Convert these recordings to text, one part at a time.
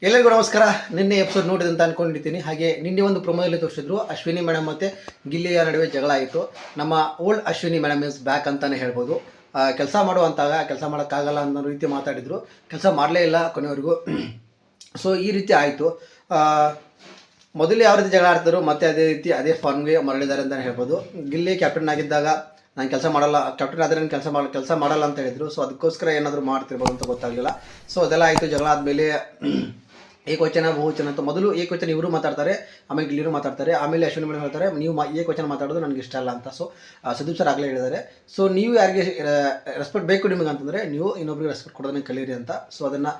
ಎಲ್ಲರಿಗೂ ನಮಸ್ಕಾರ. ನಿನ್ನೆ ಎಪಿಸೋಡ್ ನೋಡಿದೆ ಅಂತ ಅನ್ಕೊಂಡಿದ್ದೀನಿ. ಹಾಗೆ ನಿನ್ನೆ ಒಂದು ಪ್ರೊಮೋದಲ್ಲಿ ತೋರಿಸಿದ್ರು ಅಶ್ವಿನಿ ಮೇಡಮ್ ಮತ್ತು ಗಿಲ್ಲಿಯ ನಡುವೆ ಜಗಳ ಆಯಿತು. ನಮ್ಮ old Ashwini madam is back ಅಂತಲೇ ಹೇಳ್ಬೋದು. ಕೆಲಸ ಮಾಡುವಂತಾಗ ಕೆಲಸ ಮಾಡೋಕ್ಕಾಗಲ್ಲ ಅನ್ನೋ ರೀತಿ ಮಾತಾಡಿದರು. ಕೆಲಸ ಮಾಡಲೇ ಇಲ್ಲ ಕೊನೆಯವರೆಗೂ. ಸೊ ಈ ರೀತಿ ಆಯಿತು. ಮೊದಲು ಯಾವ ರೀತಿ ಜಗಳ ಆಡ್ತಾರೋ ಮತ್ತೆ ಅದೇ ರೀತಿ ಅದೇ ಫಾರ್ಮ್ಗೆ ಮರಳಿದ್ದಾರೆ ಅಂತಲೇ ಹೇಳ್ಬೋದು. ಗಿಲ್ಲಿ ಕ್ಯಾಪ್ಟನ್ ಆಗಿದ್ದಾಗ ನಾನು ಕೆಲಸ ಮಾಡಲ್ಲ, ಕ್ಯಾಪ್ಟನ್ ಆದರೆ ನಾನು ಕೆಲಸ ಮಾಡಲ್ಲ ಅಂತ ಹೇಳಿದರು. ಸೊ ಅದಕ್ಕೋಸ್ಕರ ಏನಾದರೂ ಮಾಡ್ತಿರ್ಬೋದು ಅಂತ ಗೊತ್ತಾಗಲಿಲ್ಲ. ಸೊ ಅದೆಲ್ಲ ಆಯಿತು. ಜಗಳ ಆದಮೇಲೆ ಏಕವಚನ ಬಹುವಚನ ಅಂತ ಮೊದಲು ಏಕವಚನ ಇವರು ಮಾತಾಡ್ತಾರೆ, ಆಮೇಲೆ ಗಿಲ್ಲಿರು ಮಾತಾಡ್ತಾರೆ, ಆಮೇಲೆ ಅಶ್ವಿನಿ ಮೇಡಮ್ ಹೇಳ್ತಾರೆ ನೀವು ಏಕವಚನ ಮಾತಾಡೋದು ನನಗೆ ಇಷ್ಟ ಅಲ್ಲ ಅಂತ. ಸೊ ಸುದೀಪ್ ಸರ್ ಆಗಲೇ ಹೇಳಿದ್ದಾರೆ. ಸೊ ನೀವು ಯಾರಿಗೆ ರೆಸ್ಪೆಕ್ಟ್ ಬೇಕು ನಿಮಗೆ ಅಂತಂದರೆ ನೀವು ಇನ್ನೊಬ್ರಿಗೆ ರೆಸ್ಪೆಕ್ಟ್ ಕೊಡೋದನ್ನ ಕಲೀರಿ ಅಂತ. ಸೊ ಅದನ್ನು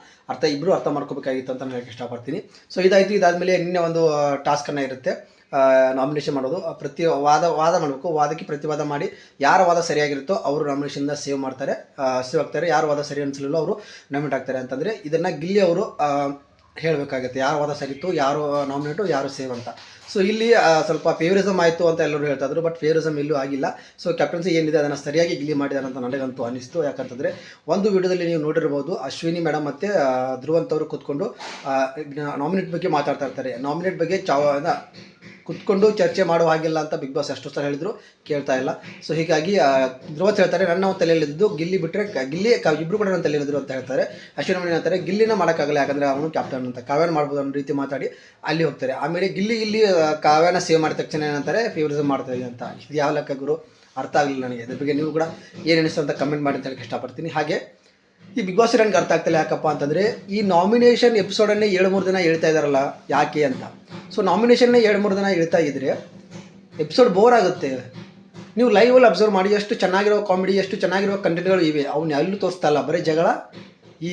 ಇಬ್ಬರು ಅರ್ಥ ಮಾಡ್ಕೋಬೇಕಾಗಿತ್ತು ಅಂತ ನಾನು ಹೇಳಕ್ಕೆ ಇಷ್ಟಪಡ್ತೀನಿ. ಸೊ ಇದಾಯಿತು. ಇದಾದಮೇಲೆ ನಿನ್ನೆ ಒಂದು ಟಾಸ್ಕನ್ನು ಇರುತ್ತೆ, ನಾಮಿನೇಷನ್ ಮಾಡೋದು. ವಾದ ಮಾಡಬೇಕು. ವಾದಕ್ಕೆ ಪ್ರತಿವಾದ ಮಾಡಿ ಯಾರ ವಾದ ಸರಿಯಾಗಿರುತ್ತೋ ಅವರು ನಾಮಿನೇಷನ್ದ ಸೇವ್ ಆಗ್ತಾರೆ. ಯಾರು ವಾದ ಸರಿ ಅನಿಸಲಿಲ್ಲ ಅವರು ನಾಮಿನೇಟ್ ಆಗ್ತಾರೆ ಅಂತಂದರೆ ಇದನ್ನು ಗಿಲ್ಲಿ ಅವರು ಹೇಳಬೇಕಾಗುತ್ತೆ, ಯಾರು ವಾದ ಸರಿತ್ತು, ಯಾರು ನಾಮಿನೇಟು, ಯಾರು ಸೇವ್ ಅಂತ. ಸೊ ಇಲ್ಲಿ ಸ್ವಲ್ಪ ಫೇವರಿಸಮ್ ಆಯಿತು ಅಂತ ಎಲ್ಲರೂ ಹೇಳ್ತಾಯಿದ್ರು. ಬಟ್ ಫೇವರಿಸಮ್ ಎಲ್ಲೂ ಆಗಿಲ್ಲ. ಸೊ ಕ್ಯಾಪ್ಟನ್ಸಿ ಏನಿದೆ ಅದನ್ನು ಸರಿಯಾಗಿ ಗಿಲ್ಲಿ ಮಾಡಿದ್ದಾರೆ ಅಂತ ನನಗಂತೂ ಅನ್ನಿಸ್ತು. ಯಾಕಂತಂದರೆ ಒಂದು ವಿಡಿಯೋದಲ್ಲಿ ನೀವು ನೋಡಿರ್ಬೋದು, ಅಶ್ವಿನಿ ಮೇಡಮ್ ಮತ್ತು ಧ್ರುವಂತವರು ಕೂತ್ಕೊಂಡು ನಾಮಿನೇಟ್ ಬಗ್ಗೆ ಮಾತಾಡ್ತಾ ಇರ್ತಾರೆ. ನಾಮಿನೇಟ್ ಬಗ್ಗೆ ಕುತ್ಕೊಂಡು ಚರ್ಚೆ ಮಾಡುವ ಹಾಗಿಲ್ಲ ಅಂತ ಬಿಗ್ ಬಾಸ್ ಅಷ್ಟು ಸಲ ಹೇಳಿದ್ರು, ಕೇಳ್ತಾ ಇಲ್ಲ. ಸೊ ಹೀಗಾಗಿ ಧ್ರುವಂತ್ ಹೇಳ್ತಾರೆ ನನ್ನ ತಲೆಯಲ್ಲಿದ್ದು ಗಿಲ್ಲಿ ಬಿಟ್ಟರೆ ಗಿಲ್ಲಿ ಇಬ್ಬರು ಕೂಡ ನನ್ನ ತಲೆಯಲ್ಲಿದ್ರು ಅಂತ ಹೇಳ್ತಾರೆ. ಅಶ್ವಿನಿ ಮೇಡಮ್ ಹೇಳ್ತಾರೆ ಗಿಲ್ಲಿನ ಮಾಡೋಕ್ಕಾಗಲ್ಲ, ಯಾಕಂದರೆ ಅವನು ಕ್ಯಾಪ್ಟನ್ ಅಂತ. ಕಾವ್ಯನ ಮಾಡ್ಬೋದು ಅನ್ನೋ ರೀತಿ ಮಾತಾಡಿ ಅಲ್ಲಿ ಹೋಗ್ತಾರೆ. ಆಮೇಲೆ ಗಿಲ್ಲಿ ಕಾವ್ಯನ ಸೇವ್ ಮಾಡಿದ ತಕ್ಷಣ ಏನಂತಾರೆ ಫೇವರಿಸಮ್ ಮಾಡ್ತಾರೆ ಅಂತ. ಇದು ಯಾವ ಲೆಕ್ಕ ಗುರು, ಅರ್ಥ ಆಗಲಿಲ್ಲ ನನಗೆ. ಅದ್ರ ಬಗ್ಗೆ ನೀವು ಕೂಡ ಏನು ಅನಿಸ್ತು ಅಂತ ಕಮೆಂಟ್ ಮಾಡಿ ಅಂತ ಹೇಳಕ್ಕೆ ಇಷ್ಟಪಡ್ತೀನಿ. ಹಾಗೆ ಈ ಬಿಗ್ ಬಾಸ್ ನನಗೆ ಅರ್ಥ ಆಗ್ತಿಲ್ಲ. ಯಾಕಪ್ಪ ಅಂತಂದರೆ ಈ ನಾಮಿನೇಷನ್ ಎಪಿಸೋಡನ್ನೇ 2-3 ದಿನ ಹೇಳ್ತಾ ಇದ್ದಾರಲ್ಲ ಯಾಕೆ ಅಂತ. ಸೊ ನಾಮಿನೇಷನ್ನೇ 2-3 ದಿನ ಹೇಳ್ತಾ ಇದ್ದರೆ ಎಪಿಸೋಡ್ ಬೋರ್ ಆಗುತ್ತೆ. ನೀವು ಲೈವಲ್ಲಿ ಅಬ್ಸರ್ವ್ ಮಾಡಿ, ಎಷ್ಟು ಚೆನ್ನಾಗಿರೋ ಕಾಮಿಡಿ, ಎಷ್ಟು ಚೆನ್ನಾಗಿರೋ ಕಂಟೆಂಟ್ಗಳು ಇವೆ, ಅವನ್ನ ಎಲ್ಲೂ ತೋರಿಸ್ತಾ ಇಲ್ಲ. ಬರೀ ಜಗಳ, ಈ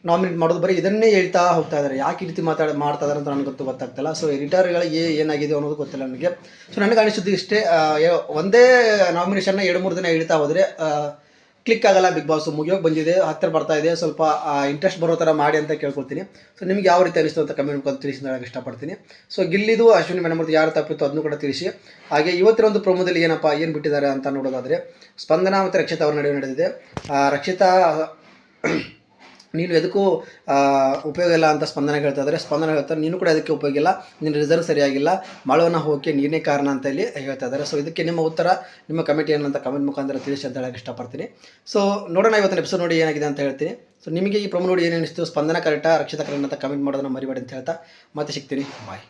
ನಾಮಿನೇಟ್ ಮಾಡೋದು, ಬರೀ ಇದನ್ನೇ ಹೇಳ್ತಾ ಹೋಗ್ತಾ ಇದ್ದಾರೆ. ಯಾಕೆ ಈ ರೀತಿ ಮಾಡ್ತಾ ಇದ್ದಾರೆ ಅಂತ ನನಗಂತೂ ಗೊತ್ತಾಗ್ತಿಲ್ಲ. ಸೊ ಎಡಿಟರ್ಗಳಿಗೆ ಏನಾಗಿದೆ ಅನ್ನೋದು ಗೊತ್ತಿಲ್ಲ ನನಗೆ. ಸೊ ನನಗೆ ಅನಿಸಿದ್ದು ಇಷ್ಟೇ, ಒಂದೇ ನಾಮಿನೇಷನ್ನ 2-3 ದಿನ ಹೇಳ್ತಾ ಹೋದರೆ ಕ್ಲಿಕ್ ಆಗಲ್ಲ. ಬಿಗ್ ಬಾಸ್ ಮುಗಿಯೋಕೆ ಬಂದಿದೆ, ಹತ್ತಿರ ಬರ್ತಾ ಇದೆ. ಸ್ವಲ್ಪ ಇಂಟ್ರೆಸ್ಟ್ ಬರೋ ಥರ ಮಾಡಿ ಅಂತ ಕೇಳ್ಕೊಳ್ತೀನಿ. ಸೊ ನಿಮ್ಗೆ ಯಾವ ರೀತಿ ಅನಿಸ್ತು ಅಂತ ಕಮೆಂಟ್ ಮುಖಾಂತರ ತಿಳಿಸಿ ಹೇಳಕ್ಕೆ ಇಷ್ಟಪಡ್ತೀನಿ. ಸೊ ಗಿಲ್ಲಿದು ಅಶ್ವಿನಿ ಮೇಡಮ್ ಅವ್ರದ್ದು ಯಾರು ತಪ್ಪಿತ್ತು ಅದನ್ನು ಕೂಡ ತಿಳಿಸಿ. ಹಾಗೆ ಇವತ್ತಿನ ಒಂದು ಪ್ರೊಮೋದಲ್ಲಿ ಏನು ಬಿಟ್ಟಿದ್ದಾರೆ ಅಂತ ನೋಡೋದಾದರೆ, ಸ್ಪಂದನ ಮತ್ತು ರಕ್ಷಿತಾ ಅವ್ರ ನಡುವೆ ನಡೆದಿದೆ. ರಕ್ಷಿತಾ ನೀನು ಎದಕ್ಕೂ ಉಪಯೋಗ ಇಲ್ಲ ಅಂತ ಸ್ಪಂದನ ಹೇಳ್ತಾ ಇದ್ದಾರೆ. ಸ್ಪಂದನ ಹೇಳ್ತಾರೆ ನೀನು ಕೂಡ ಅದಕ್ಕೆ ಉಪಯೋಗ ಇಲ್ಲ, ನಿನ್ನ ರಿಸರ್ವ್ ಸರಿಯಾಗಿಲ್ಲ, ಮಾಳವನ್ನ ಹೋಗೋಕ್ಕೆ ನೀನೇ ಕಾರಣ ಅಂತ ಇಲ್ಲಿ ಹೇಳ್ತಾ ಇದ್ದಾರೆ. ಸೊ ಇದಕ್ಕೆ ನಿಮ್ಮ ಉತ್ತರ, ನಿಮ್ಮ ಕಮೆಂಟ್ ಏನಂತ ಕಮೆಂಟ್ ಮುಖಾಂತರ ತಿಳಿಸಿ ಅಂತ ಹೇಳಕ್ಕೆ ಇಷ್ಟಪಡ್ತೀನಿ. ಸೊ ನೋಡೋಣ ಇವತ್ತಿನ ಎಪಿಸೋಡ್ ನೋಡಿ ಏನಾಗಿದೆ ಅಂತ ಹೇಳ್ತೀನಿ. ಸೊ ನಿಮಗೆ ಈ ಪ್ರೊಮೋ ನೋಡಿ ಏನು ಅನಿಸ್ತು, ಸ್ಪಂದನ ಕರೆಕ್ಟಾ, ರಕ್ಷಿತಾ ಕರೆಕ್ಟ್ ಅಂತ ಕಮೆಂಟ್ ಮಾಡೋದನ್ನ ಮರಿಬೇಡಿ ಅಂತ ಹೇಳ್ತಾ ಮತ್ತೆ ಸಿಗ್ತೀನಿ. ಬಾಯ್.